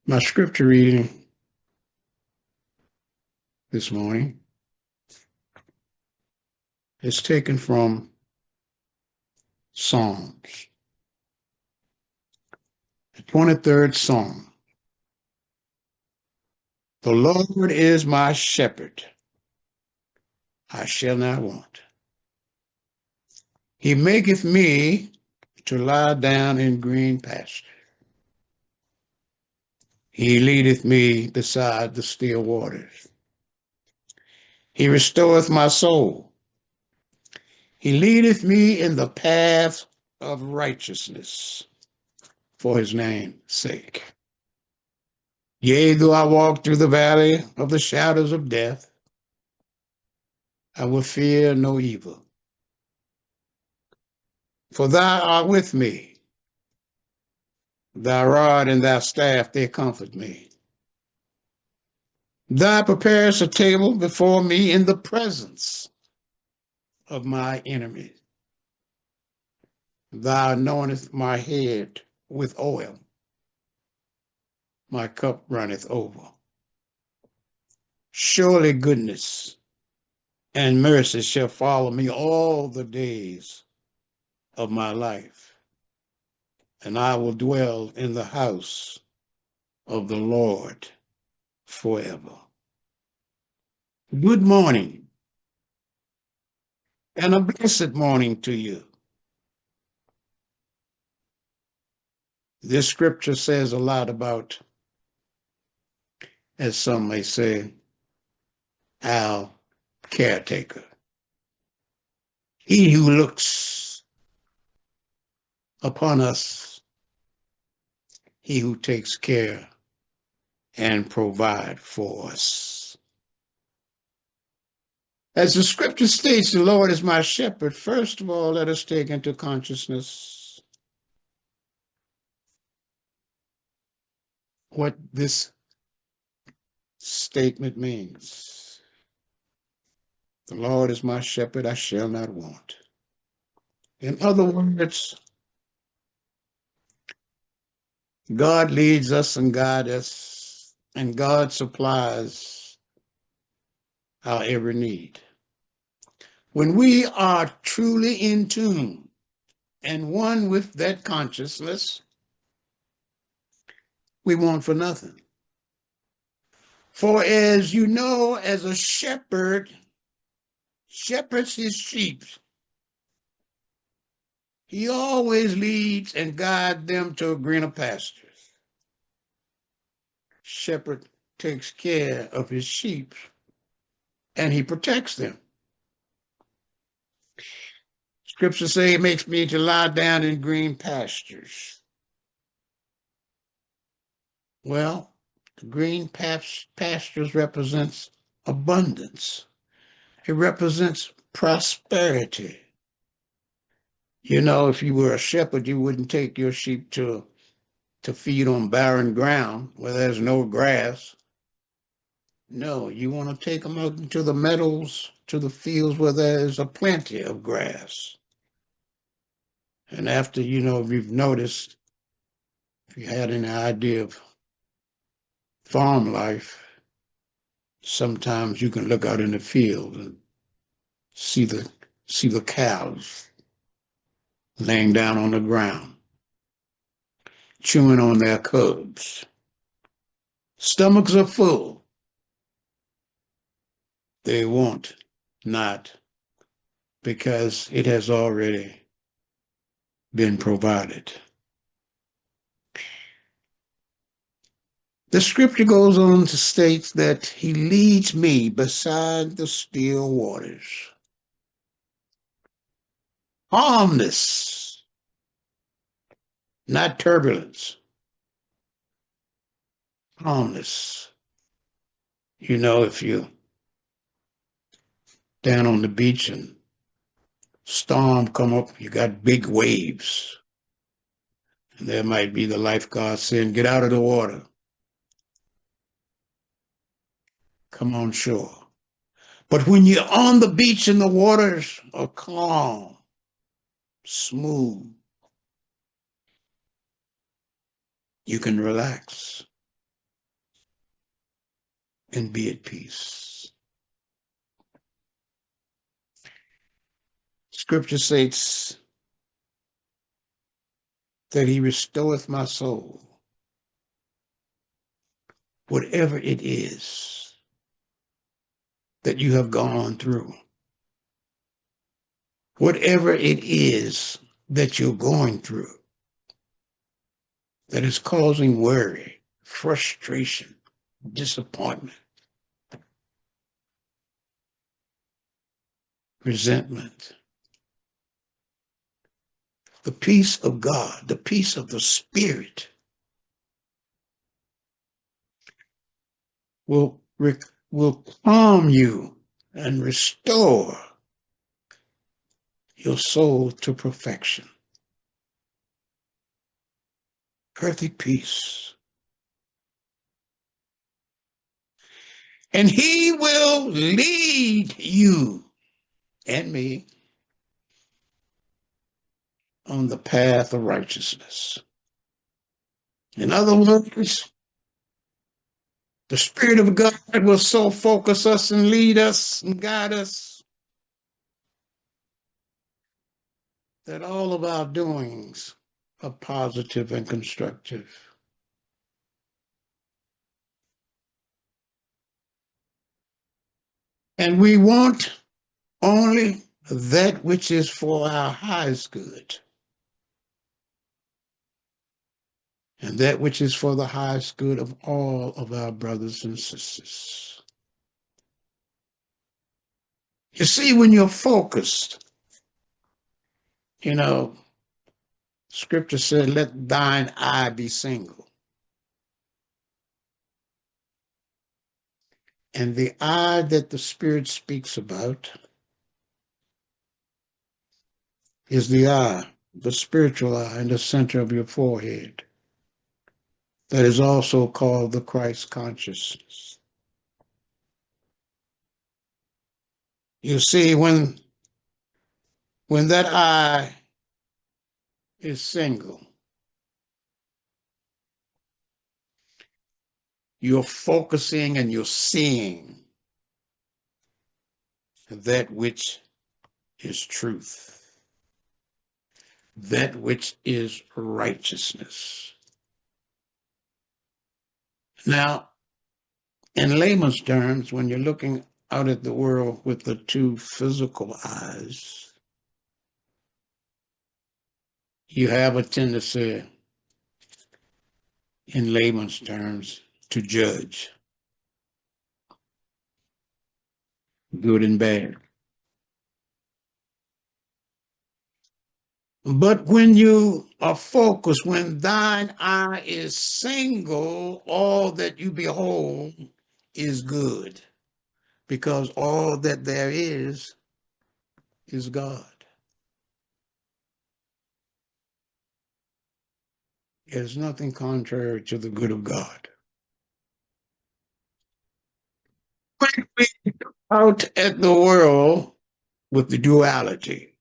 My scripture reading this morning is taken from Psalms, the 23rd Psalm. The Lord is my shepherd, I shall not want. He maketh me to lie down in green pasture. He leadeth me beside the still waters. He restoreth my soul. He leadeth me in the path of righteousness for his name's sake. Yea, though I walk through the valley of the shadows of death, I will fear no evil. For thou art with me. Thy rod and thy staff, they comfort me. Thou preparest a table before me in the presence of my enemies. Thou anointest my head with oil. My cup runneth over. Surely goodness and mercy shall follow me all the days of my life, and I will dwell in the house of the Lord forever. Good morning, and a blessed morning to you. This scripture says a lot about, as some may say, our caretaker. He who looks upon us, he who takes care and provide for us. As the scripture states, the Lord is my shepherd. First of all, let us take into consciousness what this statement means. The Lord is my shepherd, I shall not want. In other words, God leads us and guides us, and God supplies our every need. When we are truly in tune and one with that consciousness, we want for nothing. For as you know, as a shepherd shepherds his sheep, he always leads and guides them to greener pastures. Shepherd takes care of his sheep and he protects them. Scripture say he makes me to lie down in green pastures. Well, the green pastures represents abundance. It represents prosperity. You know, if you were a shepherd, you wouldn't take your sheep to feed on barren ground where there's no grass. No, you want to take them out into the meadows, to the fields where there is a plenty of grass. And after, if you've noticed, if you had any idea of farm life, sometimes you can look out in the field and see the cows laying down on the ground, chewing on their cubs. Stomachs are full. They want not, because it has already been provided. The scripture goes on to state that he leads me beside the still waters. Calmness, not turbulence. Calmness. If you down on the beach and storm come up, you got big waves. And there might be the lifeguard saying, get out of the water. Come on shore. But when you're on the beach and the waters are calm, smooth, you can relax. and be at peace. Scripture states that he restoreth my soul, whatever it is that you have gone through, whatever it is that you're going through that is causing worry, frustration, disappointment, resentment. The peace of God, the peace of the Spirit will calm you and restore your soul to perfection. Earthly peace. And he will lead you and me on the path of righteousness. In other words, the Spirit of God will so focus us and lead us and guide us that all of our doings are positive and constructive. And we want only that which is for our highest good, and that which is for the highest good of all of our brothers and sisters. You see, when you're focused, Scripture said, let thine eye be single. And the eye that the Spirit speaks about is the eye, the spiritual eye in the center of your forehead. That is also called the Christ consciousness. You see, when that eye is single, you're focusing and you're seeing that which is truth, that which is righteousness. Now, in layman's terms, when you're looking out at the world with the two physical eyes, you have a tendency, in layman's terms, to judge good and bad. But when you are focused, when thine eye is single, all that you behold is good, because all that there is God. There's nothing contrary to the good of God. When we look out at the world with the duality,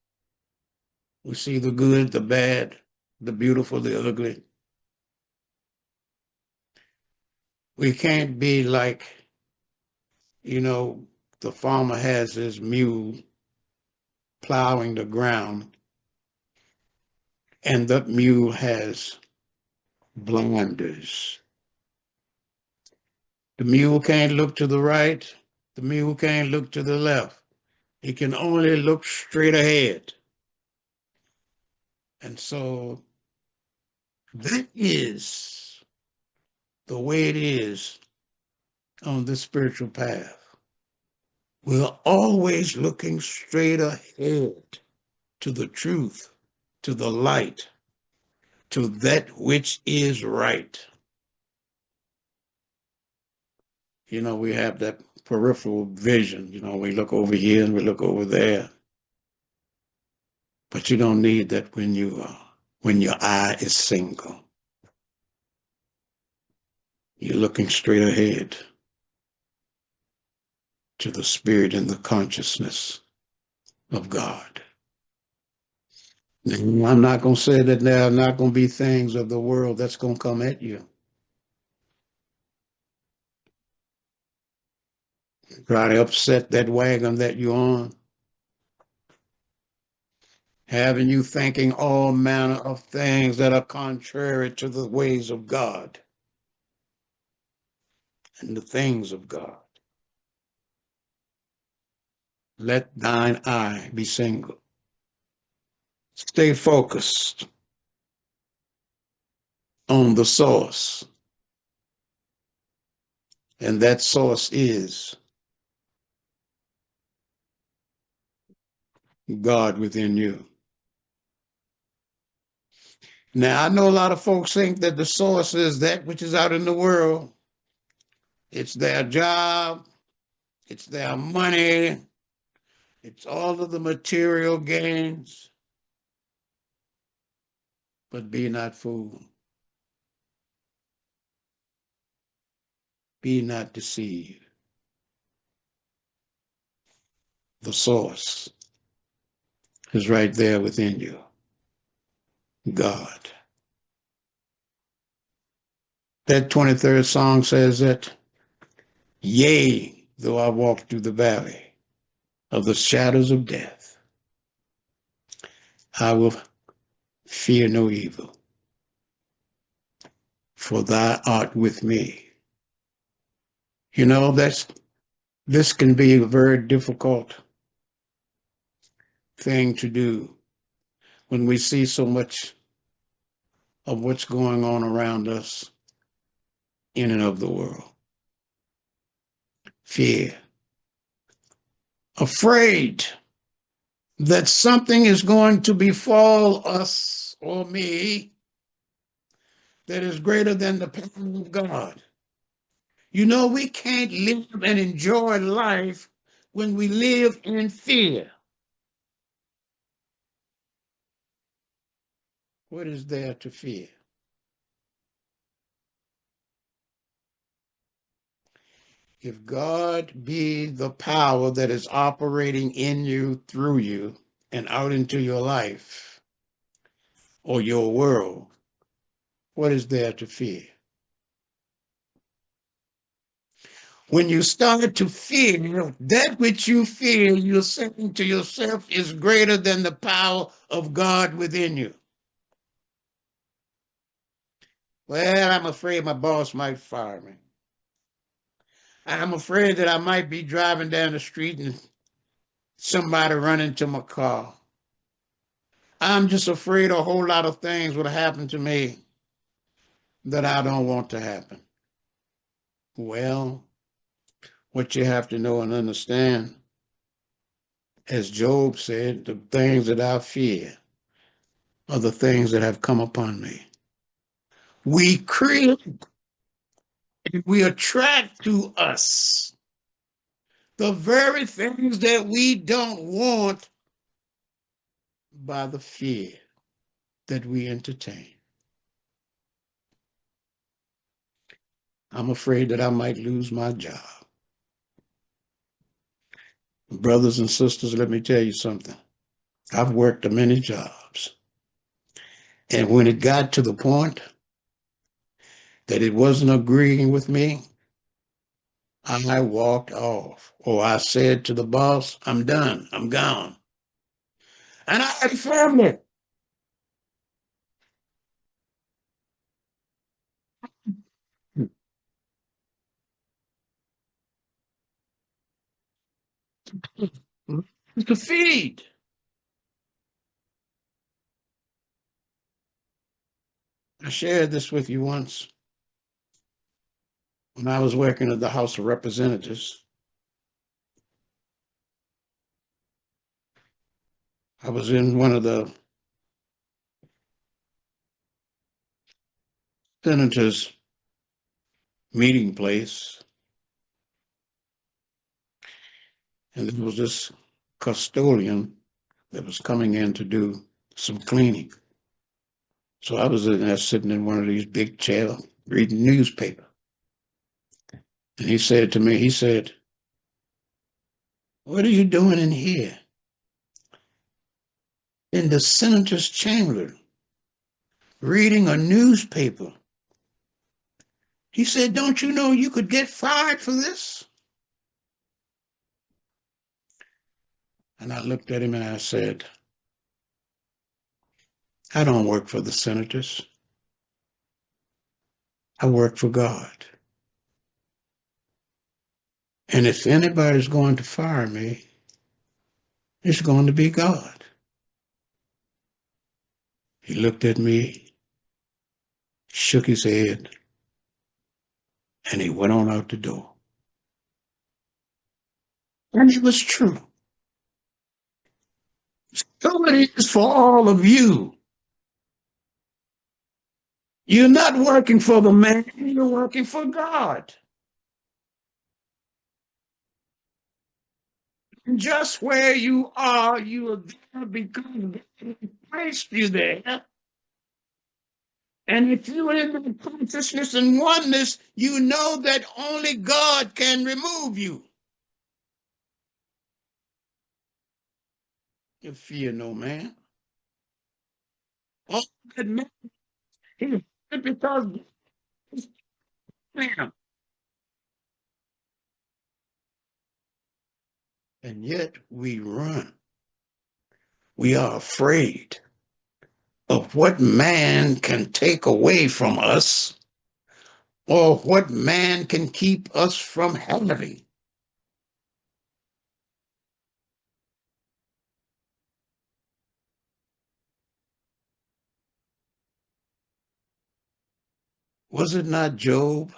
we see the good, the bad, the beautiful, the ugly. We can't be like, the farmer has his mule plowing the ground, and that mule has blinders. The mule can't look to the right. The mule can't look to the left. He can only look straight ahead. And so that is the way it is on this spiritual path. We're always looking straight ahead to the truth, to the light, to that which is right. We have that peripheral vision. We look over here and we look over there. But you don't need that when your eye is single. You're looking straight ahead to the spirit and the consciousness of God. Now, I'm not going to say that there are not going to be things of the world that's going to come at you. try to upset that wagon that you're on, having you thinking all manner of things that are contrary to the ways of God and the things of God. Let thine eye be single. Stay focused on the source, and that source is God within you. Now, I know a lot of folks think that the source is that which is out in the world. It's their job, it's their money, it's all of the material gains. But be not fooled. Be not deceived. The source is right there within you. God. That 23rd song says that, yea, though I walk through the valley of the shadows of death, I will fear no evil, for thou art with me. You know, this can be a very difficult thing to do when we see so much of what's going on around us in and of the world. Fear. Afraid that something is going to befall us or me that is greater than the power of God. You know, we can't live and enjoy life when we live in fear. What is there to fear? If God be the power that is operating in you, through you, and out into your life or your world, what is there to fear? When you start to fear, that which you fear, you're saying to yourself, is greater than the power of God within you. Well, I'm afraid my boss might fire me. I'm afraid that I might be driving down the street and somebody run into my car. I'm just afraid a whole lot of things will happen to me that I don't want to happen. Well, what you have to know and understand, as Job said, the things that I fear are the things that have come upon me. We create and we attract to us the very things that we don't want by the fear that we entertain. I'm afraid that I might lose my job. Brothers and sisters, let me tell you something. I've worked many jobs. And when it got to the point that it wasn't agreeing with me, I walked off. Or I said to the boss, I'm done, I'm gone. And I had family. To feed. I shared this with you once when I was working at the House of Representatives. I was in one of the senators' meeting place, and there was this custodian that was coming in to do some cleaning. So I was in there sitting in one of these big chairs reading newspaper. And he said to me, he said, what are you doing in here? In the senator's chamber, reading a newspaper. He said, don't you know you could get fired for this? And I looked at him and I said, I don't work for the senators. I work for God. And if anybody's going to fire me, it's going to be God. He looked at me, shook his head, and he went on out the door. And it was true. So it is for all of you. You're not working for the man, you're working for God. And just where you are there because God placed you there. And if you're in the consciousness and oneness, you know that only God can remove you. You fear no man. All that man is because he's man. And yet we run. We are afraid of what man can take away from us or what man can keep us from having. Was it not Job?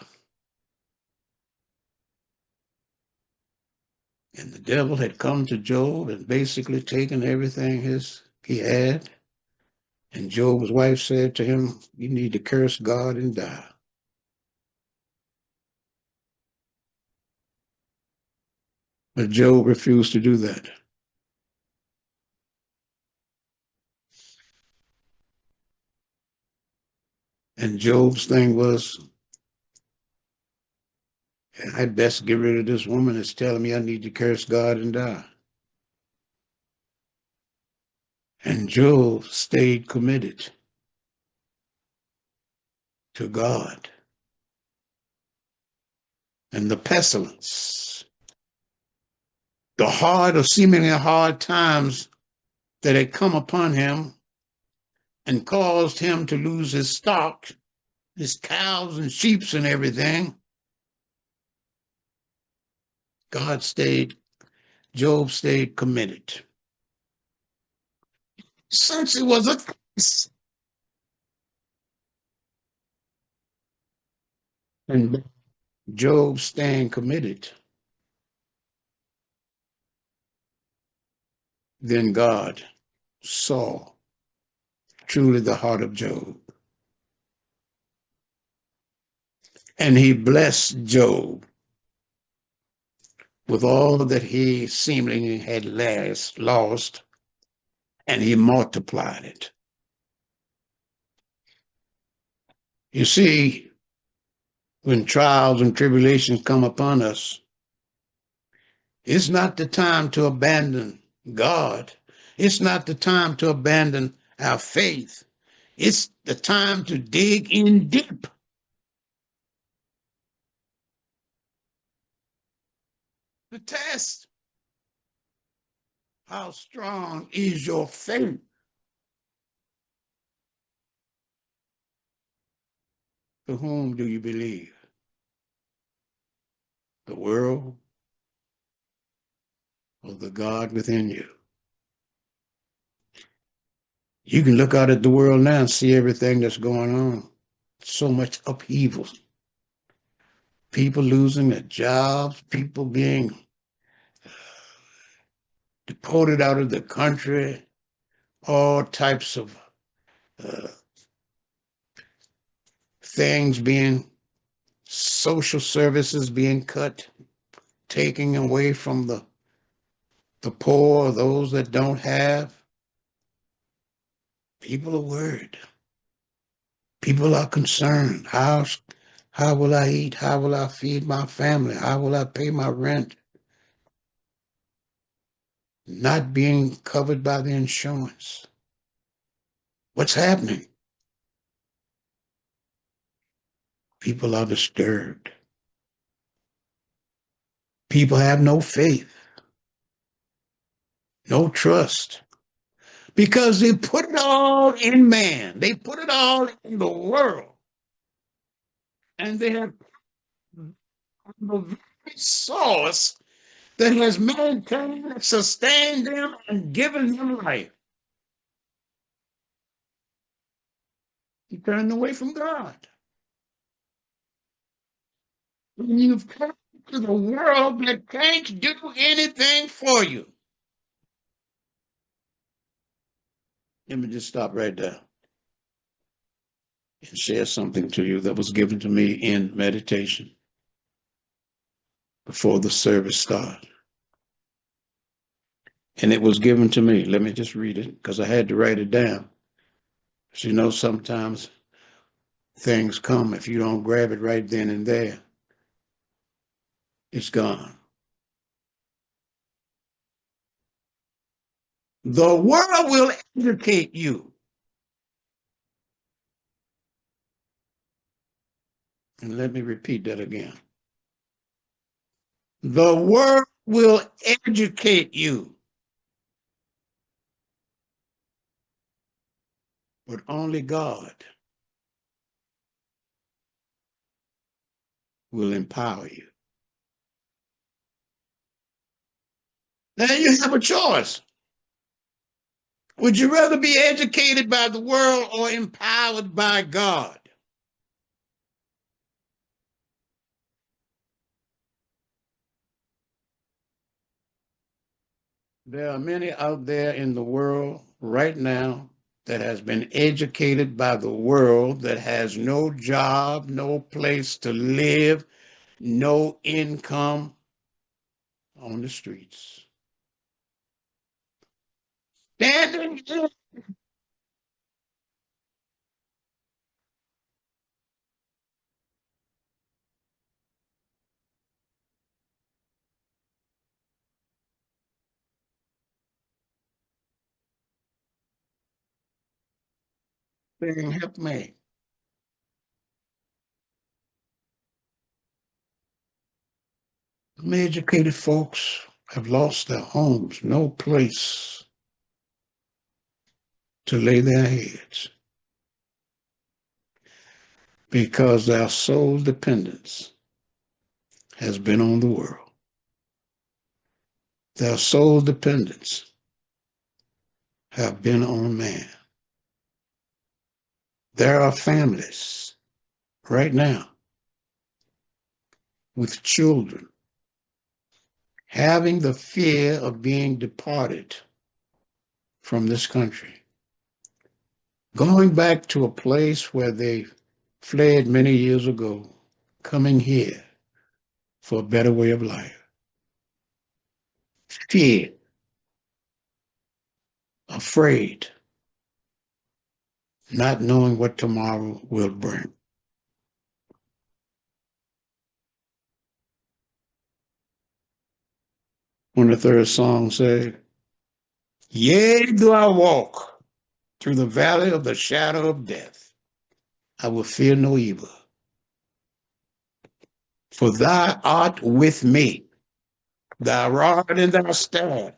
And the devil had come to Job and basically taken everything he had. And Job's wife said to him, you need to curse God and die. But Job refused to do that. And Job's thing was, I'd best get rid of this woman that's telling me I need to curse God and die. And Job stayed committed to God. And the pestilence, the hard or seemingly hard times that had come upon him and caused him to lose his stock, his cows and sheep and everything, Job stayed committed. Since it was a case, and Job staying committed, then God saw truly the heart of Job. And he blessed Job with all that he seemingly had lost, and he multiplied it. You see, when trials and tribulations come upon us, it's not the time to abandon God. It's not the time to abandon our faith. It's the time to dig in deep. The test, how strong is your faith? To whom do you believe? The world or the God within you? You can look out at the world now and see everything that's going on. So much upheaval. People losing their jobs, people being deported out of the country, all types of uh, things being, social services being cut, taking away from the poor, those that don't have. People are worried. People are concerned. How will I eat? How will I feed my family? How will I pay my rent? Not being covered by the insurance. What's happening? People are disturbed. People have no faith. no trust. Because they put it all in man. They put it all in the world. And they have the very source that has maintained, sustained them, and given them life. You turned away from God. When you've come to the world that can't do anything for you. Let me just stop right there and share something to you that was given to me in meditation before the service started. And it was given to me. Let me just read it because I had to write it down. As you know, sometimes things come. If you don't grab it right then and there, it's gone. The world will educate you. And let me repeat that again. The world will educate you, but only God will empower you. Now you have a choice. Would you rather be educated by the world or empowered by God? There are many out there in the world right now that has been educated by the world that has no job, no place to live, no income, on the streets. Standing saying, help me. Some educated folks have lost their homes, no place to lay their heads because their sole dependence has been on the world. Their sole dependence have been on man. There are families right now with children having the fear of being departed from this country, going back to a place where they fled many years ago, coming here for a better way of life. Fear, afraid, not knowing what tomorrow will bring. When the third song says, yea, do I walk through the valley of the shadow of death, I will fear no evil. For thou art with me, thy rod and thy staff,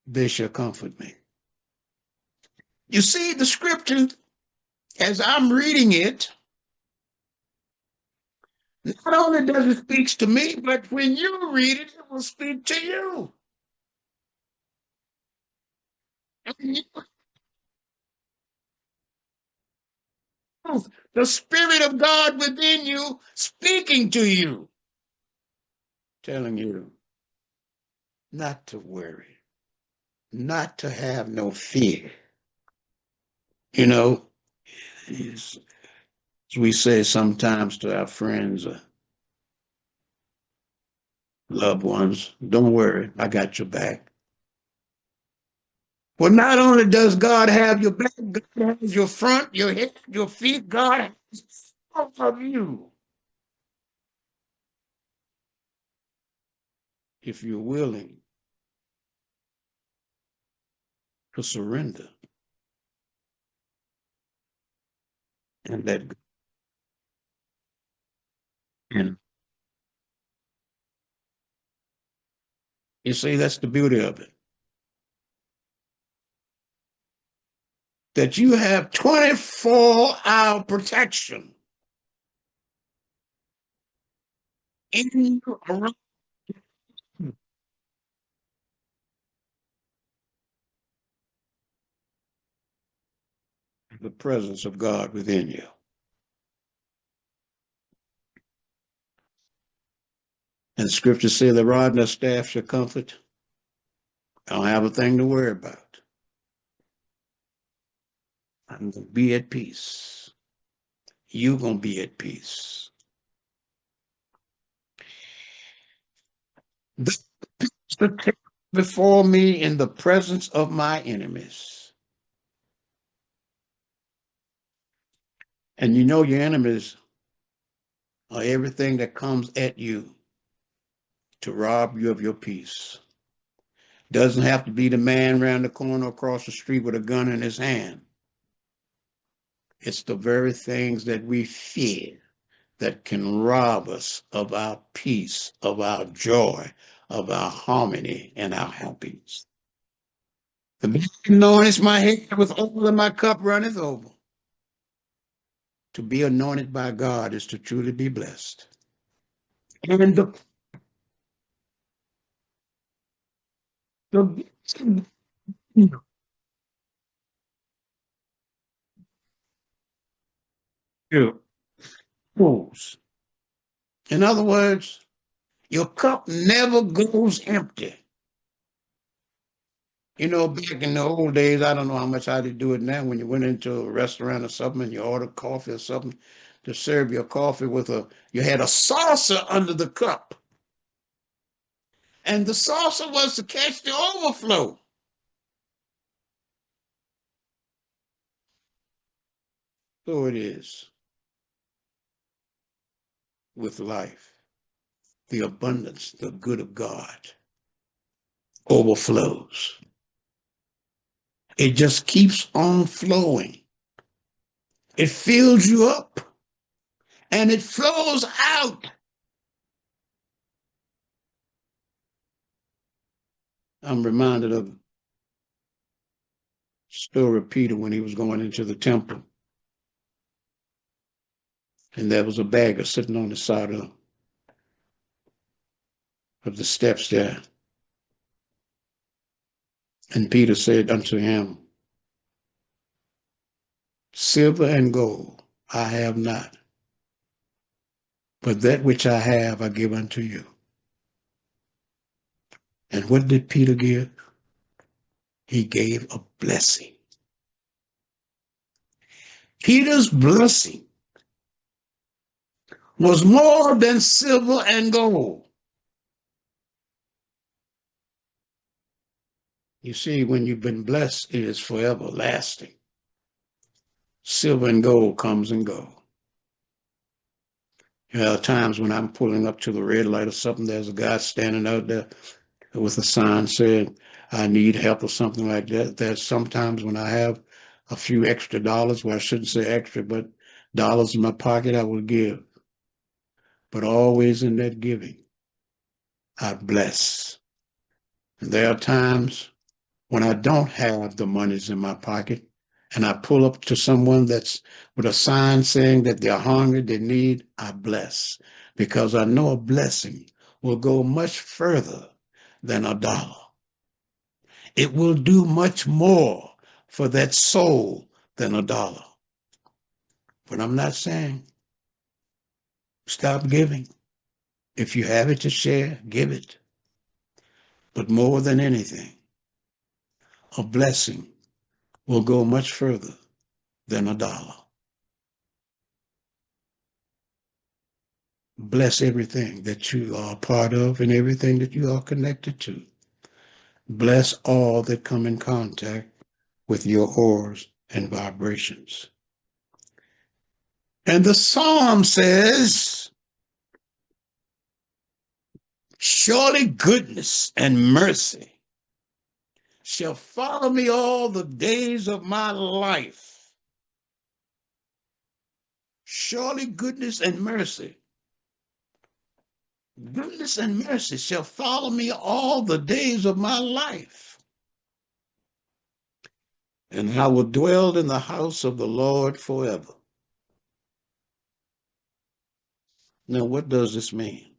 they shall comfort me. You see, the scripture, as I'm reading it, not only does it speak to me, but when you read it, it will speak to you. The Spirit of God within you speaking to you, telling you not to worry, not to have no fear. You know, as we say sometimes to our friends or loved ones, don't worry, I got your back. Well, not only does God have your back, God has your front, your head, your feet, God has all of you. If you're willing to surrender and let go. And You see, that's the beauty of it. That you have 24-hour protection in around the presence of God within you. And the scripture says the rod and the staff shall comfort. I don't have a thing to worry about. I'm going to be at peace. You're going to be at peace. The peace before me in the presence of my enemies. And you know your enemies are everything that comes at you to rob you of your peace. Doesn't have to be the man around the corner across the street with a gun in his hand. It's the very things that we fear that can rob us of our peace, of our joy, of our harmony, and our happiness. The man anointeth my head with oil, and my cup runneth over. To be anointed by God is to truly be blessed. And the goes. In other words, your cup never goes empty. You know, back in the old days, I don't know how much how they do it now. When you went into a restaurant or something and you ordered coffee or something to serve your coffee with you had a saucer under the cup. And the saucer was to catch the overflow. So it is with life. The abundance, the good of God overflows. It just keeps on flowing. It fills you up and it flows out. I'm reminded of the story of Peter when he was going into the temple. And there was a beggar sitting on the side of the steps there. And Peter said unto him, silver and gold I have not, but that which I have I give unto you. And what did Peter give? He gave a blessing. Peter's blessing was more than silver and gold. You see, when you've been blessed, it is forever lasting. Silver and gold comes and goes. There are times when I'm pulling up to the red light or something, there's a guy standing out there with a sign saying, I need help or something like that. There's sometimes when I have a few extra dollars, well, I shouldn't say extra, but dollars in my pocket, I will give. But always in that giving, I bless. And there are times when I don't have the monies in my pocket and I pull up to someone that's with a sign saying that they're hungry, they need, I bless. Because I know a blessing will go much further than a dollar. It will do much more for that soul than a dollar. But I'm not saying stop giving. If you have it to share, give it. But more than anything, a blessing will go much further than a dollar. Bless everything that you are a part of and everything that you are connected to. Bless all that come in contact with your auras and vibrations. And the psalm says, surely goodness and mercy shall follow me all the days of my life. Surely goodness and mercy Goodness and mercy shall follow me all the days of my life, and I will dwell in the house of the Lord forever. Now, what does this mean?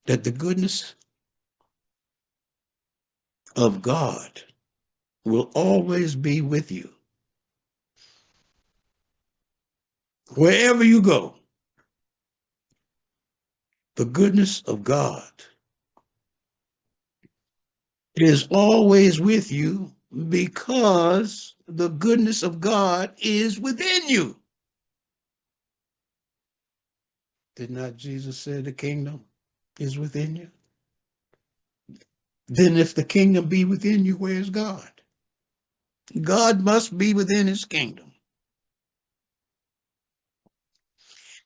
That the goodness of God will always be with you. Wherever you go, the goodness of God is always with you because the goodness of God is within you. Did not Jesus say the kingdom is within you? Then if the kingdom be within you, where is God? God must be within his kingdom.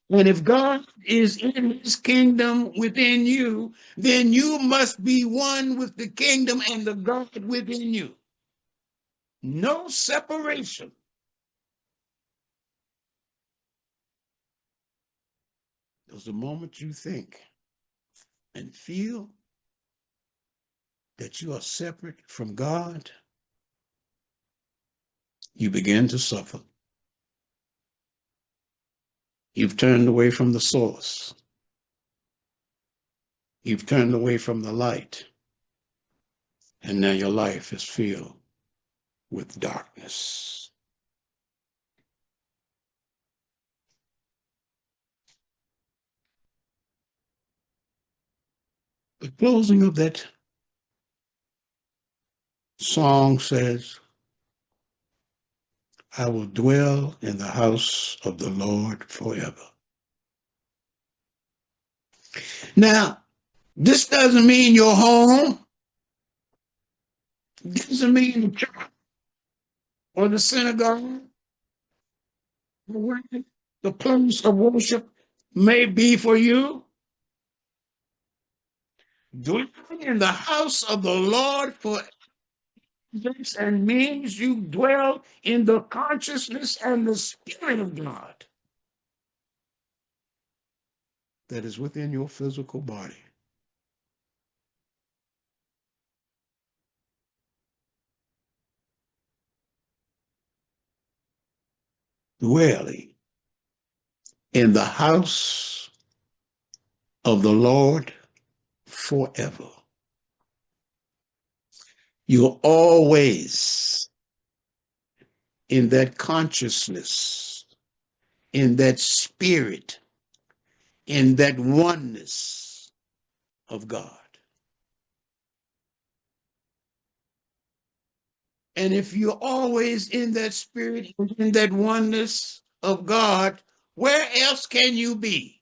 And if God is in his kingdom within you, then you must be one with the kingdom and the God within you. No separation. Because the moment you think and feel that you are separate from God, you begin to suffer. You've turned away from the source. You've turned away from the light. And now your life is filled with darkness. The closing of that song says, I will dwell in the house of the Lord forever. Now, this doesn't mean your home. It doesn't mean the church or the synagogue or where the place of worship may be for you. Dwelling in the house of the Lord forever and means you dwell in the consciousness and the spirit of God that is within your physical body. Dwelling in the house of the Lord forever. You're always in that consciousness, in that spirit, in that oneness of God. And if you're always in that spirit, in that oneness of God, where else can you be?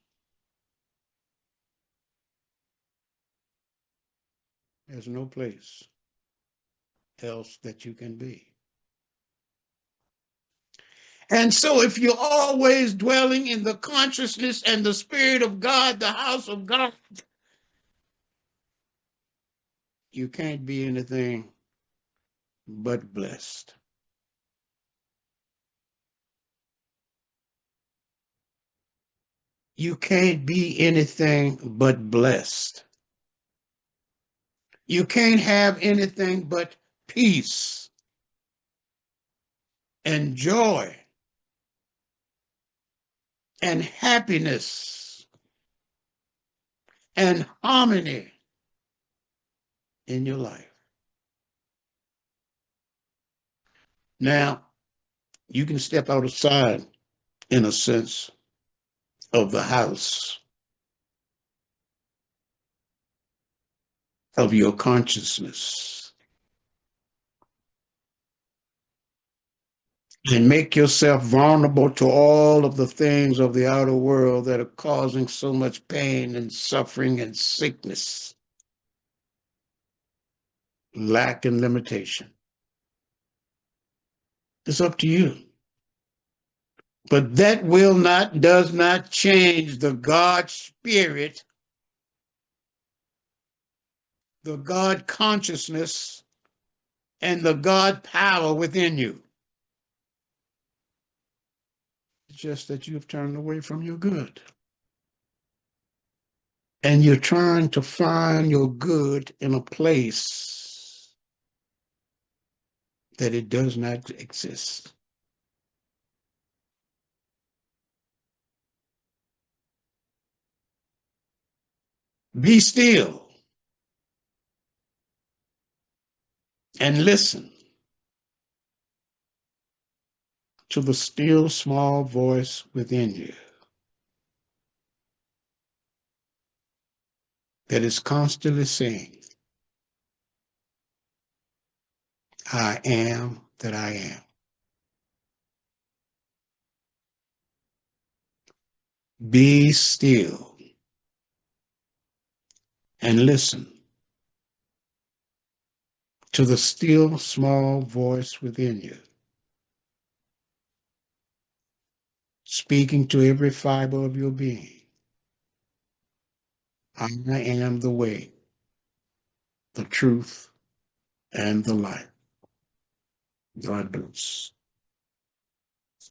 There's no place else that you can be. And so if you're always dwelling in the consciousness and the spirit of God, the house of God, you can't be anything but blessed. You can't be anything but blessed. You can't have anything but peace and joy and happiness and harmony in your life. Now, you can step outside, in a sense, of the house of your consciousness and make yourself vulnerable to all of the things of the outer world that are causing so much pain and suffering and sickness, lack and limitation. It's up to you. But that does not change the God spirit, the God consciousness, and the God power within you. just that you've turned away from your good. And you're trying to find your good in a place that it does not exist. Be still and listen to the still small voice within you that is constantly saying, I am that I am. Be still and listen to the still small voice within you, speaking to every fiber of your being. I am the way, the truth, and the light. God bless.